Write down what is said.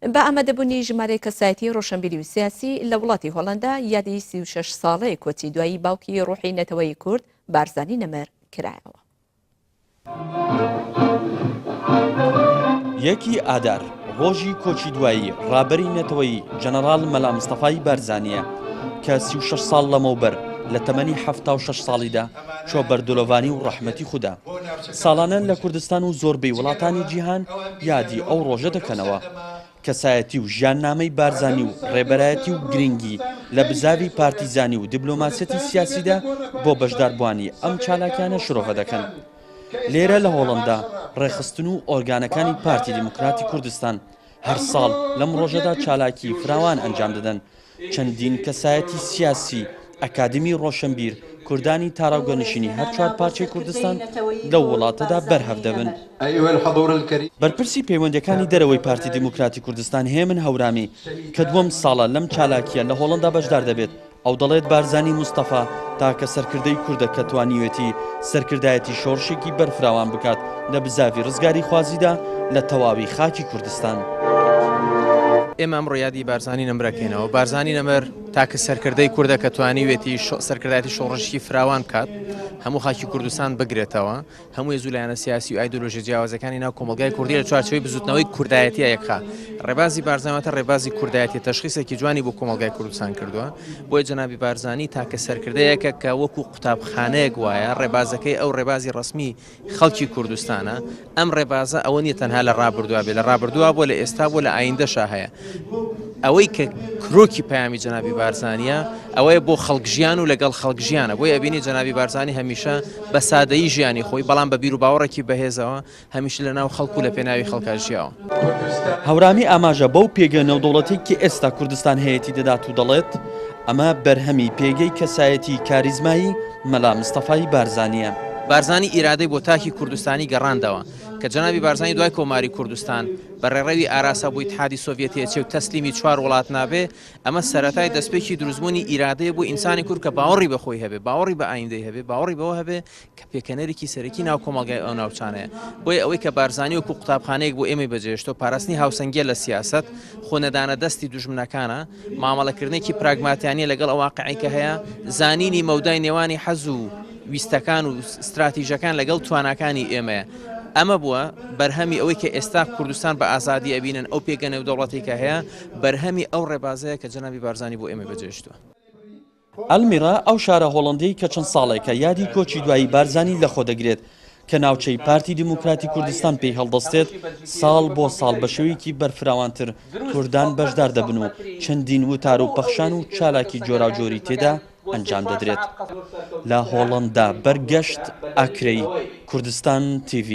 بە ئامادەبوونی ژمارەی کەسایەتی ڕۆشنبیری و سیاسی لە وڵاتی هۆڵەندا یادی 36 ساڵەی کۆچی دوایی باوکی ڕوحی نەتەوەی کورد بارزانی نەمەر کرایەوە. یەکی ئادار ڕۆژی کۆچی دوایی ڕابەری نەتەوەی جەنەڕاڵ مەلا مستەفای بارزانیە کە 36 ساڵ لەمەوبەر لە تەمەنی 76 ساڵیدا چۆ بەردۆلۆڤانی و ڕەحمەتی خودا. ساڵانە لە کوردستان و زۆربەی وڵاتانی جیهان یادی ئەو ڕۆژە دەکەنەوە. کەسایەتی و ژیاننامەی بارزانی و ڕێبەرایەتی و گرنگی لە بزاوی پارتیزانی و دیبلۆماسیەتی سیاسیدا بۆ بەشداربوانی ئەم چالاکیانە شرۆڤە دەکەن. لێرە لە هۆڵەندا ڕێخستن و ئۆرگانەکانی پارتی دیموکراتی کوردستان هەر ساڵ لەم ڕۆژەدا چالاکی فراوان ئەنجام دەدەن. چەندین کەسایەتی سیاسی، ئەکادمی ڕۆشنبیر، کوردانی تاراوگەنشینی هەر چوار پارچەی کوردستان لەو وڵاتەدا بەرهەف دەبن. بەرپرسی پەیوەندیەکانی دەرەوەی پارتی دیموکراتی کوردستان هێمن هەورامی کە دووەم ساڵە لەم چالاکیە لە هۆڵەندا بەشدار دەبێت. ئەو دەڵێت بارزانی موستەفا تاکە سەرکردەی کوردە کە توانیوێتی سەرکردایەتی شۆڕشێکی بەرفراوان بکات لە بزاوی ڕزگاری خوازیدا لە تەواوی خاکی کوردستان. ئێمە ئەمڕۆ یادی بارزانی نەمرەکەینەوە. بارزانی نەمەر تاکە سەرکردەی کوردە کە توانیوێتی سەرکردایەتی شۆڕشی فراوان بکات هەموو خاکی کوردستان بگرێتەوە، هەموو ێزولایەنە سیاسی و ئایدۆلۆژی جیاوازەکانی ناو کۆمەلگای کوردی لە چوارچەوەی بزوتنەوەی کوردایەتی یەکخا. ڕێبازی بارزانەوەتە ڕێبازی کوردایەتی تەشخیصێکی جوانی بۆ کۆمەلگای کوردستان کردووە. بۆیە جەنابی بارزانی تاکە سەرکردەیەکە کە وەکو قوتابخانەیەک وایە ڕێبازەکەی ئەو ڕێبازی ڕسمی خەڵکی کوردستانە. ئەم ڕێبازە ئەوە نیە تەنها لە ڕابردووە بێ، لە ڕابردووە بۆ لە ئێستا بۆ لە ئایندەشا هەیە. ئەوەی کە کرۆکی پەیامی جەنابی بارزانیە ئەوەیە بۆ خەڵکژیان و لەگەڵ خەڵکژیانە. بۆی ئەبینی جەنابی بارزانی هەمیشە بە سادەیی ژیانی خۆی بەڵام بە بیر و باوەڕێکی بەهێزەوە هەمیشە لە ناو خەڵکو و لە پێناوی خەڵکا ژیاوە. هەورامی ئاماژە بەو پێگە نێودەوڵەتێکی ئێستا کوردستان هەیەی دەدات و دەڵێت ئەمە بەرهەمی پێگەی کەسایەتی کاریزمایی مەلا مستەفای بارزانیە. بارزانی ئیرادەی بۆ تاکی کوردستانی گەڕاندەوە کە جەنابی بارزانی دوای کۆماری کوردستان بە ڕێڕەوی ئاراسا بۆی اتحادی سۆڤێتیەچێ و تەسلیمی چوار وڵات نابێ. ئەمە سەرەتای دەستپێکی دروستبوونی ئیرادەیە بۆ ئینسانی کورد کە باوەڕی بەخۆی هەبێ، باوەڕی بە ئایندەی هەبێ، باوەڕی بەوە هەبێ کە پێکەنەرێکی سەرەکی ناو کۆمەلگای ئەو ناوچانەیە. بۆیە ئەوەی کە بارزانی وەکو قوتابخانەیەک بۆ ئێمەی بەجێهێشتۆ پاراستنی هاوسەنگیە لە سیاست، خۆنەدانە دەستی دوژمنەکانە، مامەڵەکردنێکی پراگماتیانیە لەگەڵ ئەو واقعی کە هەیە، زانینی مەودای نێوانی حەز و ویستەکان و استراتیژەکان لەگەڵ تواناکانی ئێمەیە. ئەمە بووە بەرهەمی ئەوەی کە ئێستا کوردستان بە ئازادی ئەبینن ئەو پێگە نێودەوڵەتی کە هەیە، بەرهەمی ئەو ڕێبازەیە کە جەنابی بارزانی بۆ ئێمە بەجێهێشتووە. ئەلمیرا ئەو شارە هۆڵەندەی کە چەند ساڵێکە یادی کۆچی دوایی بارزانی لەخۆ دەگرێت کە ناوچەی پارتی دیموکراتی کوردستان پێی هەڵدەستێت. ساڵ بۆ ساڵ بە شێوەیەکی بەرفراوانتر کوردان بەشدار دەبن و چەندین وتار و پەخشان و چالاکی جۆراوجۆری تێدا ئەنجام دەدرێت. لە هۆڵەندا بەرگەشت ئاکرەی کوردستان TV